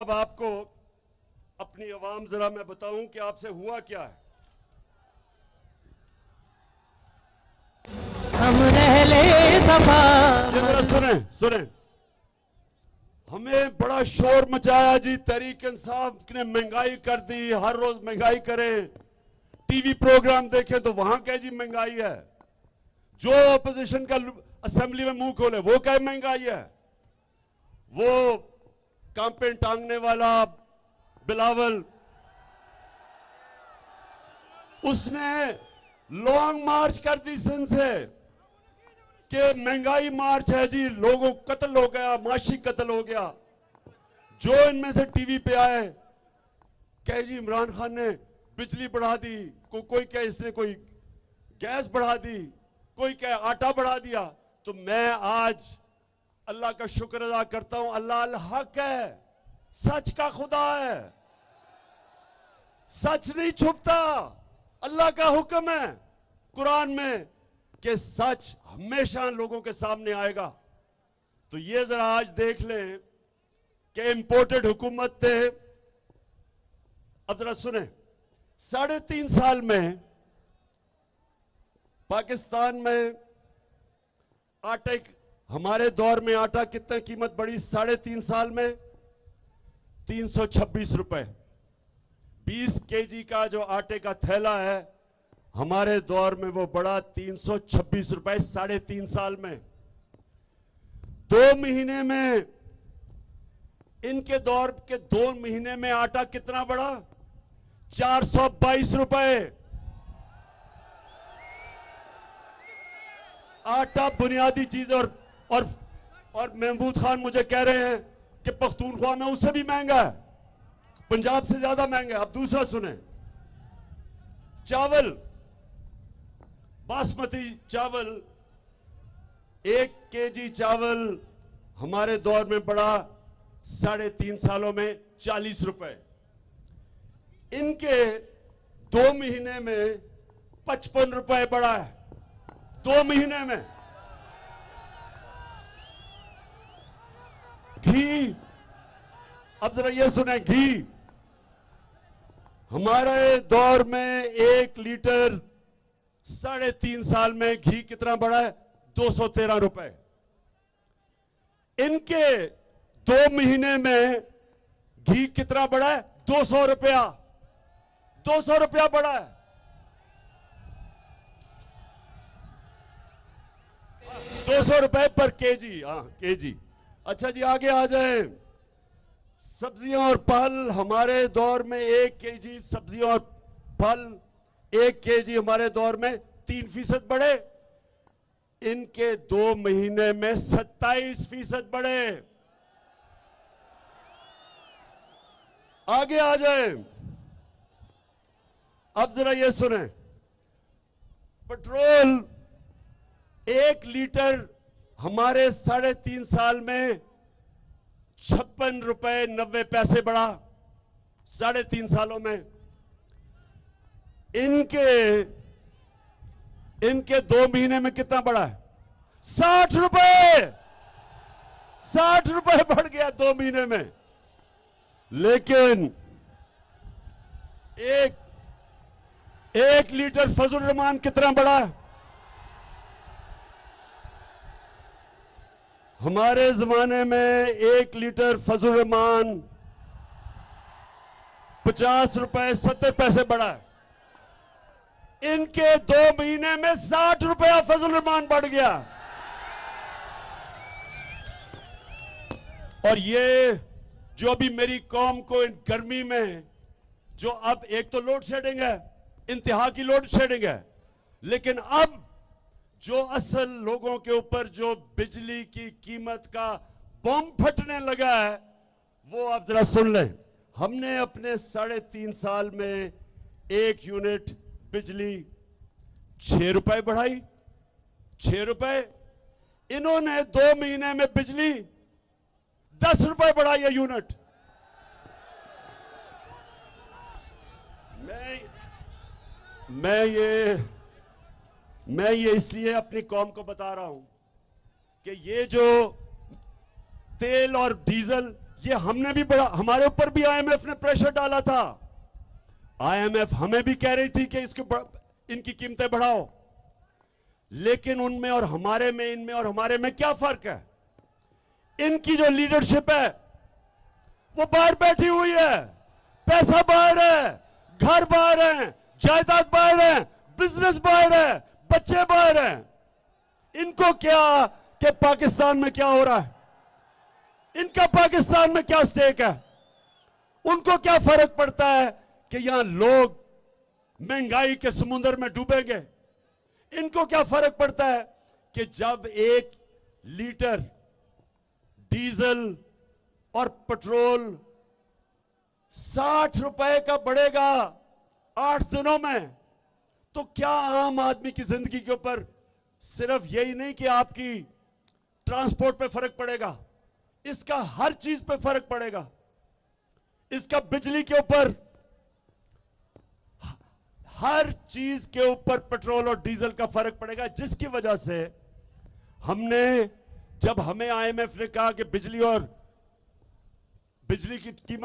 अब आपको अपनी आवाम जरा मैं बताऊं कि आपसे हुआ क्या है। हम रहले सफा ये जरा सुने, हमें बड़ा शोर मचाया जी, तहरीक इंसाफ ने महंगाई कर दी, हर रोज महंगाई करें, टीवी प्रोग्राम देखें तो वहां कहे जी महंगाई है, जो अपोजिशन का असेंबली में मुंह खोले वो कहे महंगाई है। वो कांपे टांगने वाला बिलावल, उसने लॉन्ग मार्च कर दी सिंध से कि महंगाई मार्च है जी, लोगों कत्ल हो गया, माशी कत्ल हो गया। जो इनमें से टीवी पे आए कहे जी इमरान खान ने बिजली बढ़ा दी, कोई कहे इसने कोई गैस बढ़ा दी, कोई कहे आटा बढ़ा दिया। तो मैं आज अल्लाह का शुक्र अदा करता हूं, अल्लाह अल हक है, सच का खुदा है, सच नहीं छुपता। अल्लाह का हुक्म है कुरान में कि सच हमेशा लोगों के सामने आएगा। तो ये जरा आज देख लें कि इंपोर्टेड हुकूमत थे। अब जरा सुने, 3.5 साल में पाकिस्तान में आटे, हमारे दौर में आटा कितना कीमत बढ़ी 3.5 साल में? 326 रुपए। 20 केजी का जो आटे का थैला है हमारे दौर में वो बढ़ा 326 रुपए 3.5 साल में। 2 महीने में, इनके दौर के 2 महीने में आटा कितना बढ़ा? 422 रुपए। आटा बुनियादी चीज। और महमूद खान मुझे कह रहे हैं कि पख्तूनख्वा में उससे भी महंगा है, पंजाब से ज्यादा महंगा है। अब दूसरा सुने, चावल, बासमती चावल, 1 केजी चावल हमारे दौर में बढ़ा 3.5 सालों में 40 रुपए। इनके 2 महीने में 55 रुपए बढ़ा है, 2 महीने में। घी, अब जरा ये सुने, घी हमारे दौर में 1 लीटर 3.5 साल में घी कितना बढ़ा है? 213 रुपए। इनके 2 महीने में घी कितना बढ़ा है? 200 रुपया। 200 रुपया बढ़ा है। 200 रुपए पर केजी। हाँ, केजी। अच्छा जी, आगे आ जाए। सब्जियां और फल, हमारे दौर में 1 केजी सब्जियां और फल, 1 केजी हमारे दौर में 3% बढ़े। इनके 2 महीने में 27% बढ़े। आगे आ जाए। अब जरा ये सुने, पेट्रोल 1 लीटर हमारे 3.5 साल में 56 रुपए 90 पैसे बढ़ा 3.5 सालों में। इनके 2 महीने में कितना बढ़ा है? 60 रुपए। 60 रुपए बढ़ गया 2 महीने में। लेकिन एक लीटर फजल रहमान कितना बढ़ा है? हमारे जमाने में 1 लीटर फजल रहमान 50 रुपए 70 पैसे बढ़ा है। इनके 2 महीने में 60 रुपया फजल रहमान बढ़ गया। और ये जो अभी मेरी कौम को इन गर्मी में, जो अब एक तो लोड शेडिंग है, इंतहा की लोड शेडिंग है, लेकिन अब जो असल लोगों के ऊपर जो बिजली की कीमत का बम फटने लगा है, वो आप जरा सुन लें। हमने अपने 3.5 साल में 1 यूनिट बिजली 6 रुपए बढ़ाई, 6 रुपए। इन्होंने 2 महीने में बिजली 10 रुपए बढ़ाई है यूनिट। मैं ये इसलिए अपनी कौम को बता रहा हूं कि ये जो तेल और डीजल ये हमने भी बड़ा, हमारे ऊपर भी आईएमएफ ने प्रेशर डाला था। आईएमएफ हमें भी कह रही थी कि इनकी कीमतें बढ़ाओ, लेकिन उनमें और हमारे में, इनमें और हमारे में क्या फर्क है? इनकी जो लीडरशिप है वो बाहर बैठी हुई है, पैसा बाहर है, घर बाहर है, जायदाद बाहर है, बिजनेस बाहर है, बच्चे बाहर हैं। इनको क्या कि पाकिस्तान में क्या हो रहा है, इनका पाकिस्तान में क्या स्टेक है? उनको क्या फर्क पड़ता है कि यहां लोग महंगाई के समुद्र में डूबेंगे? इनको क्या फर्क पड़ता है कि जब 1 लीटर डीजल और पेट्रोल 60 रुपए का बढ़ेगा 8 दिनों में, तो क्या आम आदमी की जिंदगी के ऊपर सिर्फ यही नहीं कि आपकी ट्रांसपोर्ट पे फर्क पड़ेगा, इसका हर चीज पे फर्क पड़ेगा। इसका बिजली के ऊपर, हर चीज के ऊपर पेट्रोल और डीजल का फर्क पड़ेगा, जिसकी वजह से हमने, जब हमें आईएमएफ ने कहा कि बिजली की कीमत